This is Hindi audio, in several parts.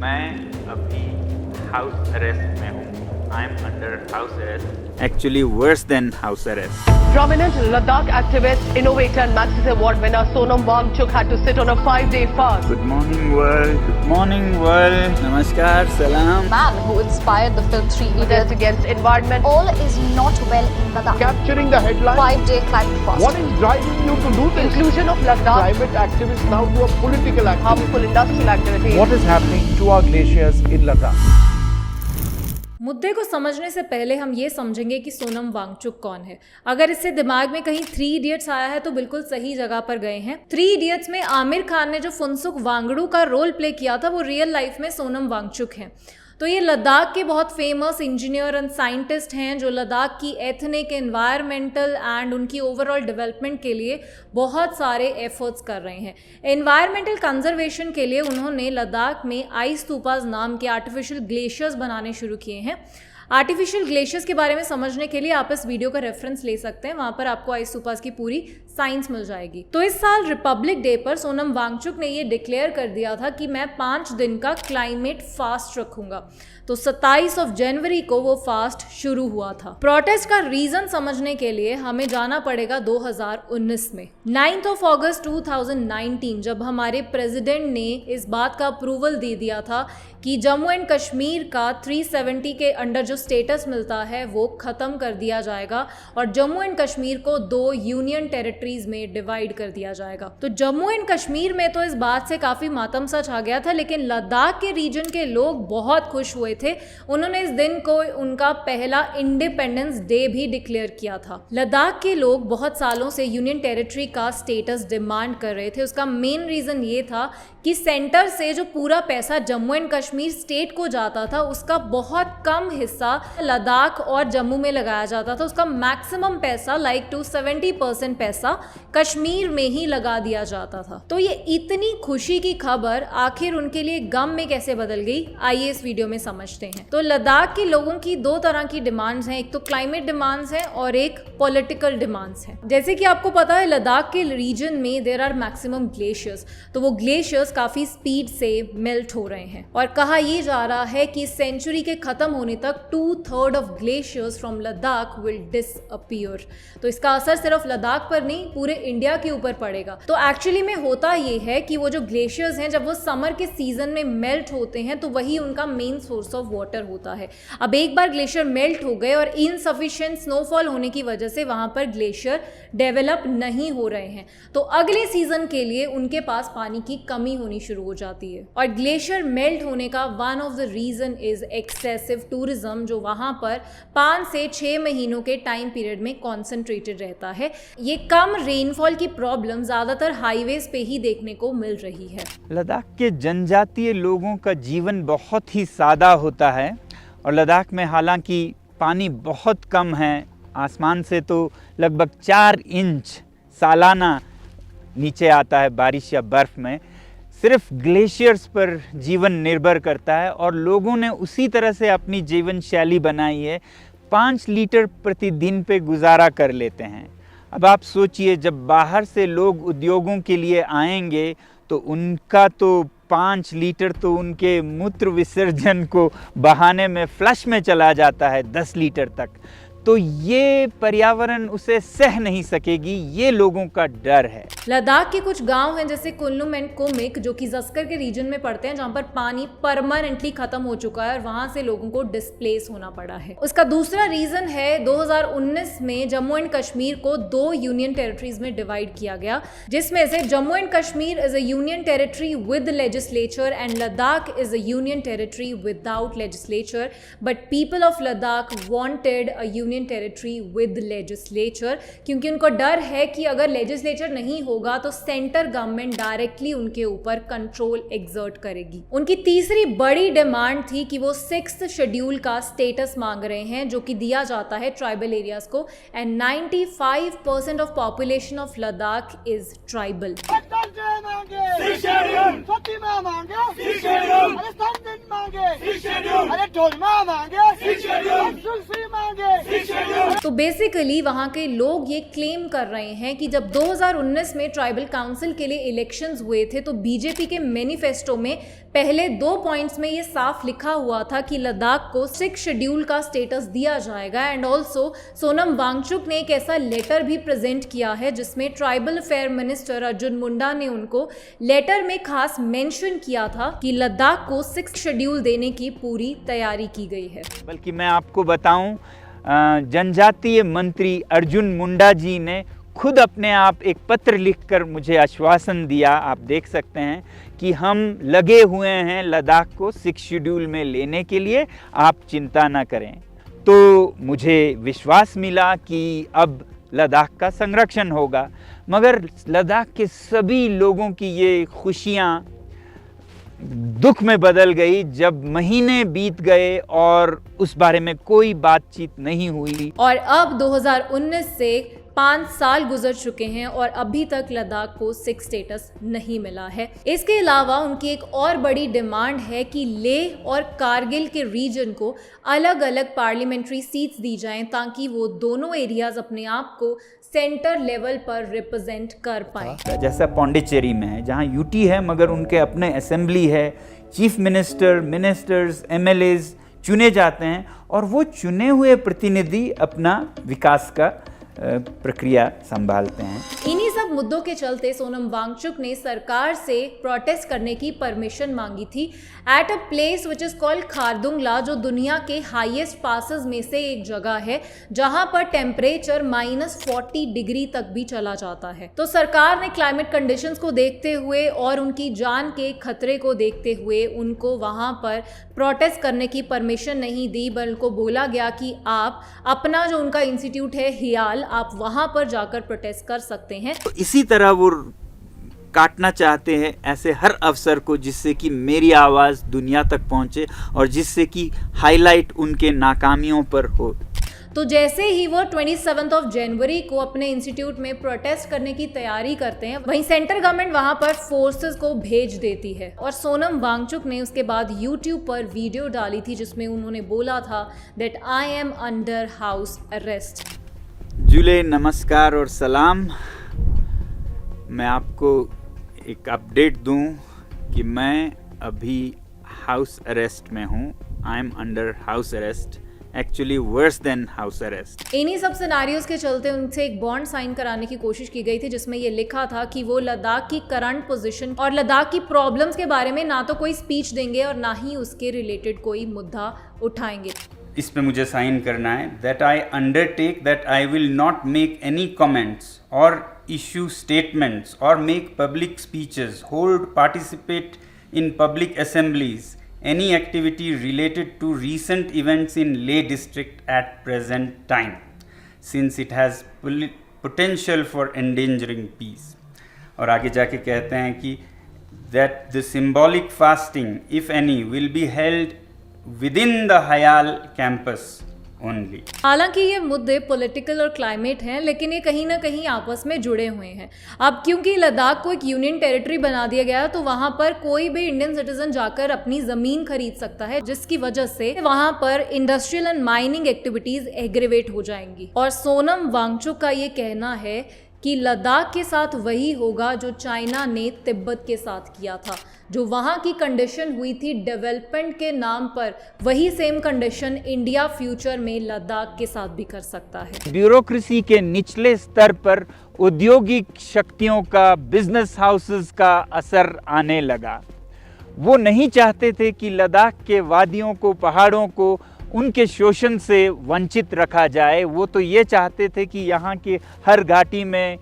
मैं अभी हाउस अरेस्ट में हूँ. I am under house arrest. Actually worse than house arrest. Prominent Ladakh activist, innovator and Maxis Award winner Sonam Wangchuk had to sit on a 5-day fast. Good morning world. Good morning world. Namaskar. Salam. Man who inspired the film Three Protest Idiots. against environment. All is not well in Ladakh. Capturing the headline. 5-day climate fast. What is driving you to do this? Inclusion of Ladakh. Climate activists now do a political activity. Harmful industrial activity. What is happening to our glaciers in Ladakh? मुद्दे को समझने से पहले हम ये समझेंगे कि सोनम वांगचुक कौन है. अगर इससे दिमाग में कहीं 3 इडियट्स आया है तो बिल्कुल सही जगह पर गए हैं. 3 इडियट्स में आमिर खान ने जो फुनसुक वांगड़ू का रोल प्ले किया था वो रियल लाइफ में सोनम वांगचुक हैं. तो ये लद्दाख के बहुत फेमस इंजीनियर एंड साइंटिस्ट हैं जो लद्दाख की एथनिक, एनवायरमेंटल एंड उनकी ओवरऑल डेवलपमेंट के लिए बहुत सारे एफर्ट्स कर रहे हैं. एनवायरमेंटल कंजर्वेशन के लिए उन्होंने लद्दाख में आइस स्तूपास नाम के आर्टिफिशियल ग्लेशियर्स बनाने शुरू किए हैं. आर्टिफिशियल ग्लेशियर्स के बारे में समझने के लिए आप इस वीडियो का रेफरेंस ले सकते हैं, वहाँ पर आपको आइस स्तूपास की पूरी साइंस मिल जाएगी. तो इस साल रिपब्लिक डे पर सोनम वांगचुक ने ये डिक्लेयर कर दिया था कि मैं 5 दिन का क्लाइमेट फास्ट रखूंगा. तो 27 जनवरी को वो फास्ट शुरू हुआ था. प्रोटेस्ट का रीजन समझने के लिए हमें जाना पड़ेगा 2019 में. 9 अगस्त 2019 जब हमारे प्रेसिडेंट ने इस बात का अप्रूवल दे दिया था कि जम्मू एंड कश्मीर का 370 के अंडर जो स्टेटस मिलता है वो खत्म कर दिया जाएगा और जम्मू एंड कश्मीर को 2 यूनियन टेरिटरीज में डिवाइड कर दिया जाएगा. तो जम्मू एंड कश्मीर में तो इस बात से काफी मातम सा छा गया था, लेकिन लद्दाख के रीजन के लोग बहुत खुश हुए थे. उन्होंने इस दिन को उनका पहला इंडिपेंडेंस डे भी डिक्लेयर किया था. लद्दाख के लोग बहुत सालों से यूनियन टेरिटरी का स्टेटस डिमांड कर रहे थे. उसका मेन रीजन ये था कि सेंटर से जो पूरा पैसा जम्मू एंड कश्मीर स्टेट को जाता था उसका बहुत कम हिस्सा लद्दाख और जम्मू में लगाया जाता था. उसका मैक्सिमम पैसा लाइक टू 70% पैसा कश्मीर में ही लगा दिया जाता था. तो ये इतनी खुशी की खबर आखिर उनके लिए गम में कैसे बदल गई, आइए इस वीडियो में समझते हैं. तो लद्दाख के लोगों की 2 तरह की डिमांड्स हैं. एक तो क्लाइमेट डिमांड्स हैं और एक पॉलिटिकल डिमांड्स हैं. जैसे कि आपको पता है लद्दाख के रीजन में देयर आर मैक्सिमम ग्लेशियर्स. तो वो ग्लेशियर्स काफी स्पीड से मेल्ट हो रहे हैं और कहा यह जा रहा है कि इस सेंचुरी के खत्म होने तक 2/3 of glaciers from Ladakh will disappear. तो इसका असर सिर्फ लद्दाख पर नहीं पूरे इंडिया के ऊपर पड़ेगा. तो एक्चुअली में होता ये है कि वो जो ग्लेशियर्स हैं जब वो समर के सीजन में मेल्ट होते हैं तो वही उनका मेन सोर्स ऑफ वाटर होता है. अब एक बार ग्लेशियर मेल्ट हो गए और इनसफिशिएंट स्नोफॉल होने की वजह से वहां पर ग्लेशियर डेवलप नहीं हो रहे हैं तो अगले सीजन के लिए उनके पास पानी की कमी होनी शुरू हो जाती है. और ग्लेशियर मेल्ट होने का one of the reason is excessive tourism जो वहां पर 5 से 6 महीनों के टाइम पीरियड में कॉन्सेंट्रेटेड रहता है. ये कम रेनफॉल की प्रॉब्लम ज्यादातर हाईवेज पे ही देखने को मिल रही है. लद्दाख के जनजातीय लोगों का जीवन बहुत ही सादा होता है और लद्दाख में हालांकि पानी बहुत कम है. आसमान से तो लगभग 4 इंच सालाना नीचे आता है बारिश या बर्फ़ में. सिर्फ ग्लेशियर्स पर जीवन निर्भर करता है और लोगों ने उसी तरह से अपनी जीवन शैली बनाई है. 5 लीटर प्रतिदिन पे गुजारा कर लेते हैं. अब आप सोचिए जब बाहर से लोग उद्योगों के लिए आएंगे तो उनका तो 5 लीटर तो उनके मूत्र विसर्जन को बहाने में फ्लश में चला जाता है 10 लीटर तक. तो ये पर्यावरण उसे सह नहीं सकेगी, ये लोगों का डर है. लद्दाख के कुछ गांव हैं जैसे कुल्लुम एंड कुमिक जो कि जस्कर के रीजन में पड़ते हैं जहां पर पानी परमानेंटली खत्म हो चुका है और वहां से लोगों को डिस्प्लेस होना पड़ा है. उसका दूसरा रीजन है 2019 में जम्मू एंड कश्मीर को 2 यूनियन टेरिटरीज में डिवाइड किया गया जिसमें से Jammu and Kashmir is a union territory with legislature and Ladakh is a union territory without legislature. But people of Ladakh wanted a union territory with legislature क्योंकि उनको डर है कि अगर लेजिस्लेचर नहीं होगा तो सेंटर गवर्नमेंट डायरेक्टली उनके ऊपर कंट्रोल एक्सर्ट करेगी. उनकी तीसरी बड़ी डिमांड थी कि वो 6th शेड्यूल का स्टेटस मांग रहे हैं जो कि दिया जाता है ट्राइबल एरियाज को and 95% of population of Ladakh is tribal. तो बेसिकली वहाँ के लोग ये क्लेम कर रहे हैं कि जब 2019 में ट्राइबल काउंसिल के लिए इलेक्शंस हुए थे तो बीजेपी के मैनिफेस्टो में पहले 2 पॉइंट्स में ये साफ लिखा हुआ था कि लद्दाख को 6 शेड्यूल का स्टेटस दिया जाएगा। एंड ऑल्सो सोनम वांगचुक ने एक ऐसा लेटर भी प्रेजेंट किया है जिसमें tribal affair minister Arjun Munda ने उनको लेटर में खास मेंशन किया था कि लद्दाख को 6 शेड्यूल देने की पूरी तैयारी की गई है। बल्कि मैं आपको बताऊं, जनजातीय मंत्री अर्जुन मुंडा जी ने खुद अपने आप एक पत्र लिखकर मुझे आश्वासन दिया, आप देख सकते हैं, कि हम लगे हुए हैं लद्दाख को 6 शेड्यूल में लेने के लिए, आप चिंता ना करें। तो मुझे विश्वास मिला कि अब लद्दाख का संरक्षण होगा। मगर लद्दाख के सभी लोगों की ये खुशियाँ दुख में बदल गई जब महीने बीत गए और उस बारे में कोई बातचीत नहीं हुई। और अब 2019 से 5 साल गुजर चुके हैं और अभी तक लद्दाख को 6 स्टेटस नहीं मिला है। इसके अलावा उनकी एक और बड़ी डिमांड है कि लेह और कारगिल के रीजन को अलग अलग पार्लियामेंट्री सीट्स दी जाएं ताकि वो दोनों एरियाज अपने आप को सेंटर लेवल पर रिप्रेजेंट कर पाएं। जैसा पौंडीचेरी में है जहाँ यूटी है मगर उनके अपने असेंबली है, चीफ मिनिस्टर, मिनिस्टर्स, एमएलएज चुने जाते हैं और वो चुने हुए प्रतिनिधि अपना विकास का प्रक्रिया संभालते हैं। इन्हीं सब मुद्दों के चलते सोनम वांगचुक ने सरकार से प्रोटेस्ट करने की परमिशन मांगी थी at a place which is called Khardungla, जो दुनिया के हाईएस्ट पासेस में से एक जगह है जहां पर टेम्परेचर -40 डिग्री तक भी चला जाता है। तो सरकार ने क्लाइमेट कंडीशंस को देखते हुए और उनकी जान के खतरे को देखते हुए उनको वहां पर प्रोटेस्ट करने की परमिशन नहीं दी, बल्कि उनको बोला गया कि आप अपना जो उनका इंस्टीट्यूट है हियाल, आप वहां पर जाकर प्रोटेस्ट कर सकते हैं। तो इसी तरह वो काटना चाहते हैं ऐसे हर अवसर को जिससे कि मेरी आवाज़ दुनिया तक पहुंचे और जिससे कि हाईलाइट उनके नाकामियों पर हो। तो जैसे ही वो 27 जनवरी को अपने इंस्टीट्यूट में प्रोटेस्ट करने की तैयारी करते हैं, वहीं सेंट्रल गवर्नमेंट वहां पर फोर्सेस को भेज देती है। और सोनम वांगचुक ने उसके बाद यूट्यूब पर वीडियो डाली थी जिसमें उन्होंने बोला था that I am under house arrest. जुले नमस्कार और सलाम। मैं आपको एक अपडेट दूं कि मैं अभी हाउस अरेस्ट में हूं। I am under house arrest, actually worse than house arrest. इन्हीं सब सिनारियोज के चलते उनसे एक बॉन्ड साइन कराने की कोशिश की गई थी जिसमें ये लिखा था कि वो लद्दाख की करंट पोजीशन और लद्दाख की प्रॉब्लम्स के बारे में ना तो कोई स्पीच देंगे और ना ही उसके रिलेटेड कोई मुद्दा उठाएंगे। इस पे मुझे साइन करना है that I undertake that I will not make any comments और इशू स्टेटमेंट्स और make public speeches, hold, participate in public assemblies, any activity related to recent events in Leh district at present time, since it has potential for endangering peace. और आगे जाके कहते हैं कि that the symbolic fasting, if any, will be held within the Hayal campus only. हालांकि ये मुद्दे पॉलिटिकल और क्लाइमेट हैं, लेकिन ये कहीं ना कहीं आपस में जुड़े हुए हैं। अब क्योंकि लद्दाख को एक यूनियन टेरिटरी बना दिया गया है तो वहां पर कोई भी इंडियन सिटीजन जाकर अपनी जमीन खरीद सकता है, जिसकी वजह से वहां पर industrial and mining activities aggravate हो जाएंगी। और सोनम वांगचुक का ये कहना है कि लद्दाख के साथ वही होगा जो चाइना ने तिब्बत के साथ किया था। जो वहाँ की कंडीशन हुई थी डेवलपमेंट के नाम पर, वही सेम कंडीशन इंडिया फ्यूचर में लद्दाख के साथ भी कर सकता है। ब्यूरोक्रेसी के निचले स्तर पर औद्योगिक शक्तियों का, बिजनेस हाउसेस का असर आने लगा। वो नहीं चाहते थे कि लद्दाख के वादियों को, पहाड़ों को उनके शोषण से वंचित रखा जाए। वो तो ये चाहते थे कि यहाँ के हर घाटी में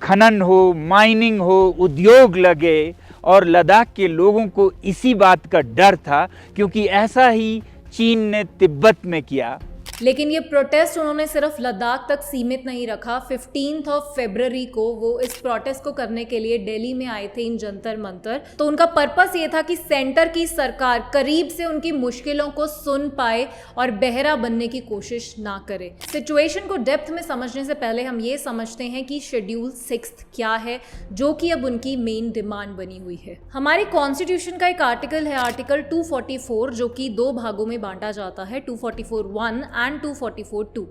खनन हो, माइनिंग हो, उद्योग लगे। और लद्दाख के लोगों को इसी बात का डर था क्योंकि ऐसा ही चीन ने तिब्बत में किया। लेकिन ये प्रोटेस्ट उन्होंने सिर्फ लद्दाख तक सीमित नहीं रखा। 15 फरवरी को वो इस प्रोटेस्ट को करने के लिए दिल्ली में आए थे इन जंतर मंतर। तो उनका पर्पस ये था कि सेंटर की सरकार करीब से उनकी मुश्किलों को सुन पाए और बहरा बनने की कोशिश ना करे। सिचुएशन को डेप्थ में समझने से पहले हम ये समझते हैं कि शेड्यूल 6 क्या है, जो कि अब उनकी मेन डिमांड बनी हुई है। हमारे कॉन्स्टिट्यूशन का एक आर्टिकल है, आर्टिकल 244, जो कि 2 भागों में बांटा जाता है, 244(1) एंड 244(2).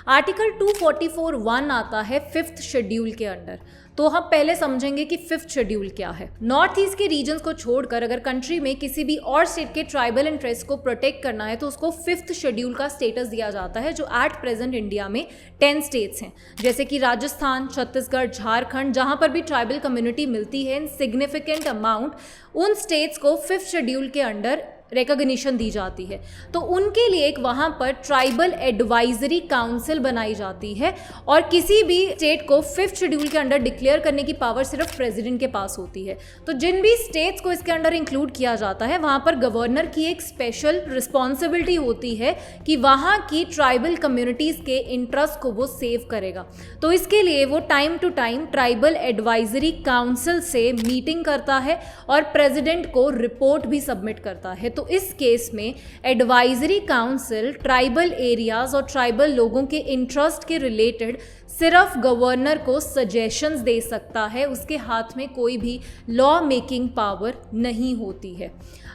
आर्टिकल 244(1) आता है 5th शेड्यूल के अंडर। तो हम पहले समझेंगे कि 5th शेड्यूल क्या है। नॉर्थ ईस्ट के रीजन्स को छोड़कर अगर कंट्री में किसी भी और स्टेट के ट्राइबल इंटरेस्ट को प्रोटेक्ट करना है तो उसको 5th शेड्यूल का स्टेटस दिया जाता है, जो एट प्रेजेंट इंडिया में 10 स्टेट्स हैं, जैसे कि राजस्थान, छत्तीसगढ़, झारखंड, जहां पर भी ट्राइबल कम्युनिटी मिलती है इन सिग्निफिकेंट अमाउंट, उन स्टेट्स को 5th शेड्यूल के अंडर रिकॉग्निशन दी जाती है। तो उनके लिए एक वहाँ पर ट्राइबल एडवाइजरी काउंसिल बनाई जाती है और किसी भी स्टेट को 5th शेड्यूल के अंडर डिक्लेयर करने की पावर सिर्फ प्रेसिडेंट के पास होती है। तो जिन भी स्टेट्स को इसके अंडर इंक्लूड किया जाता है वहाँ पर गवर्नर की एक स्पेशल रिस्पॉन्सिबिलिटी होती है कि वहाँ की ट्राइबल कम्युनिटीज़ के इंटरेस्ट को वो सेव करेगा। तो इसके लिए वो time to time tribal advisory council से मीटिंग करता है और प्रेसिडेंट को रिपोर्ट भी सबमिट करता है। तो इस केस में एडवाइजरी काउंसिल ट्राइबल एरियाज और ट्राइबल लोगों के इंटरेस्ट के रिलेटेड सिर्फ गवर्नर को सजेशंस दे सकता है, उसके हाथ में कोई भी लॉ मेकिंग पावर नहीं होती है।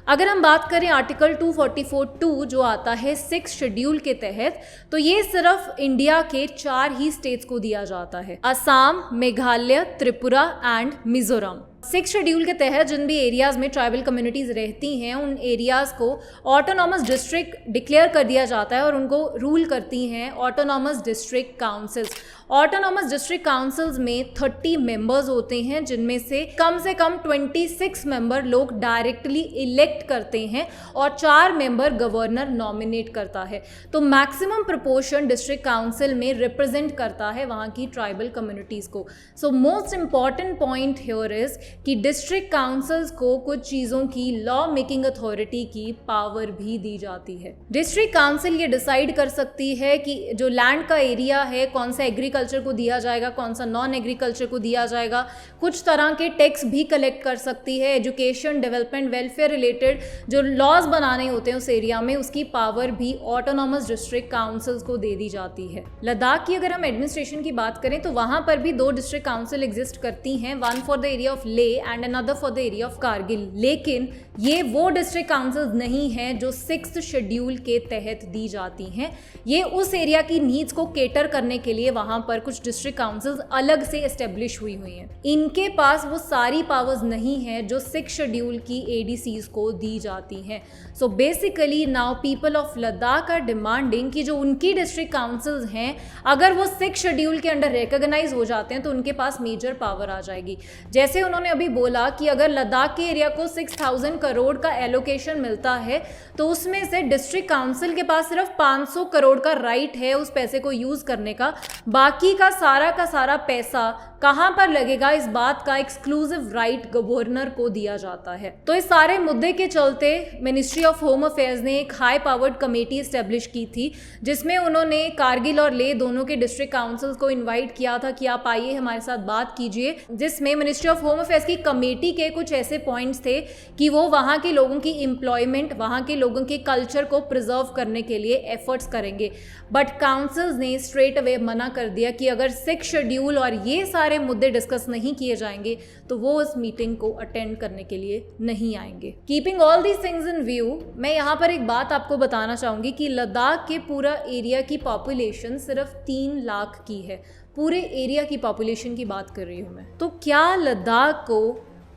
अगर हम बात करें आर्टिकल 244(2) जो आता है 6th शेड्यूल के तहत, तो ये सिर्फ इंडिया के 4 ही स्टेट्स को दिया जाता है, Assam, Meghalaya, Tripura and Mizoram. 6th schedule के तहत जिन भी एरियाज़ में ट्राइबल कम्युनिटीज़ रहती हैं उन एरियाज़ को ऑटोनॉमस डिस्ट्रिक्ट डिक्लेयर कर दिया जाता है और उनको रूल करती हैं autonomous district councils. Autonomous district councils में 30 मेंबर्स होते हैं, जिनमें से कम 26 मेंबर लोग डायरेक्टली इलेक्ट करते हैं और 4 मेंबर गवर्नर नॉमिनेट करता है। तो मैक्सिमम प्रोपोर्शन डिस्ट्रिक्ट काउंसिल में रिप्रेजेंट करता है वहाँ की ट्राइबल कम्युनिटीज़ को। So most important point here is कि डिस्ट्रिक्ट काउंसिल्स को कुछ चीज़ों की लॉ मेकिंग अथॉरिटी की पावर भी दी जाती है। डिस्ट्रिक्ट काउंसिल ये डिसाइड कर सकती है कि जो लैंड का एरिया है कौन सा एग्रीकल्चर को दिया जाएगा, कौन सा नॉन एग्रीकल्चर को दिया जाएगा। कुछ तरह के टैक्स भी कलेक्ट कर सकती है। एजुकेशन, डेवलपमेंट, वेलफेयर रिलेटेड जो लॉज बनाने होते हैं उस एरिया में, उसकी पावर भी ऑटोनॉमस डिस्ट्रिक्ट काउंसिल्स को दे दी जाती है। लद्दाख की अगर हम एडमिनिस्ट्रेशन की बात करें तो वहाँ पर भी 2 डिस्ट्रिक्ट काउंसिल एग्जिस्ट करती हैं, one for the area of Leh and another for the area of Kargil. लेकिन ये वो डिस्ट्रिक्ट काउंसिल्स नहीं हैं जो 6th शेड्यूल के तहत दी जाती हैं। ये उस एरिया की नीड्स को केटर करने के लिए वहाँ पर कुछ डिस्ट्रिक्ट काउंसिल्स अलग से एस्टेब्लिश हुई हैं। इनके पास वो सारी पावर्स नहीं है जो 6th शेड्यूल की ADCs को दी जाती हैं। So basically now people of Ladakh are demanding कि जो उनकी डिस्ट्रिक्ट काउंसिल्स हैं अगर वो 6th शेड्यूल के अंडर रिकॉग्नाइज हो जाते हैं तो उनके पास मेजर पावर आ जाएगी। जैसे उन्होंने अभी बोला कि अगर लद्दाख के एरिया को 6000 करोड़ का एलोकेशन मिलता है तो उसमें से डिस्ट्रिक्ट काउंसिल के पास सिर्फ 500 करोड़ का राइट है उस पैसे को यूज़ करने का। बाकी का सारा पैसा कहाँ पर लगेगा, इस बात का एक्सक्लूसिव राइट गवर्नर को दिया जाता है। तो इस सारे मुद्दे के चलते मिनिस्ट्री ऑफ होम अफेयर्स ने एक हाई पावर्ड कमेटी एस्टेब्लिश की थी, जिसमें उन्होंने कारगिल और ले दोनों के डिस्ट्रिक्ट काउंसिल्स को इनवाइट किया था कि आप आइए हमारे साथ बात कीजिए। जिसमें मिनिस्ट्री ऑफ होम अफेयर्स की कमेटी के कुछ ऐसे पॉइंट्स थे कि वो वहाँ के लोगों की एम्प्लॉयमेंट, वहाँ के लोगों के कल्चर को प्रिजर्व करने के लिए एफर्ट्स करेंगे। बट काउंसिल्स ने स्ट्रेट अवे मना कर दिया कि अगर 6th शेड्यूल और ये सारे मुद्दे डिस्कस नहीं किए जाएंगे तो वो इस मीटिंग को अटेंड करने के लिए नहीं आएंगे। Keeping all these things in view, मैं यहाँ पर एक बात आपको बताना चाहूँगी कि लद्दाख के पूरा एरिया की पॉपुलेशन सिर्फ 3 लाख की है। पूरे एरिया की पॉपुलेशन की बात कर रही हूँ मैं। तो क्या लद्दाख को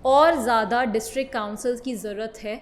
और ज़्यादा डिस्ट्रिक्ट काउंसिल्स की ज़रूरत है?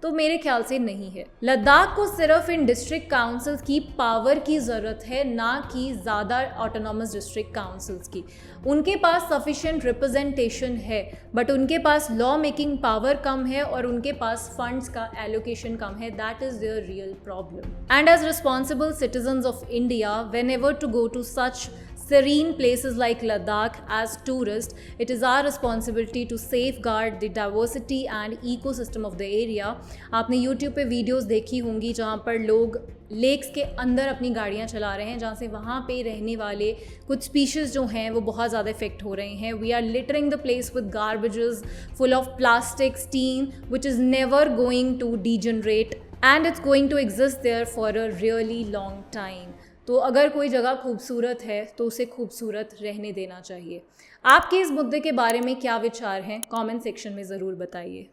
तो मेरे ख्याल से नहीं है। लद्दाख को सिर्फ इन डिस्ट्रिक्ट काउंसिल्स की पावर की ज़रूरत है, ना कि ज़्यादा ऑटोनॉमस डिस्ट्रिक्ट काउंसिल्स की। उनके पास सफिशिएंट रिप्रेजेंटेशन है बट उनके पास लॉ मेकिंग पावर कम है और उनके पास फंड्स का एलोकेशन कम है। That is their real problem. And as responsible citizens of India, whenever to go to such serene places like Ladakh as tourists, it is our responsibility to safeguard the diversity and ecosystem of the area. आपने YouTube पे वीडियोस देखी होंगी जहाँ पर लोग लेक्स के अंदर अपनी गाड़ियाँ चला रहे हैं, जहाँ से वहाँ पे रहने वाले कुछ स्पीशीज़ जो हैं वो बहुत ज़्यादा इफेक्ट हो रहे हैं। We are littering the place with garbages full of plastic, steam which is never going to degenerate and it's going to exist there for a really long time. तो अगर कोई जगह खूबसूरत है तो उसे खूबसूरत रहने देना चाहिए। आपके इस मुद्दे के बारे में क्या विचार हैं? कमेंट सेक्शन में ज़रूर बताइए।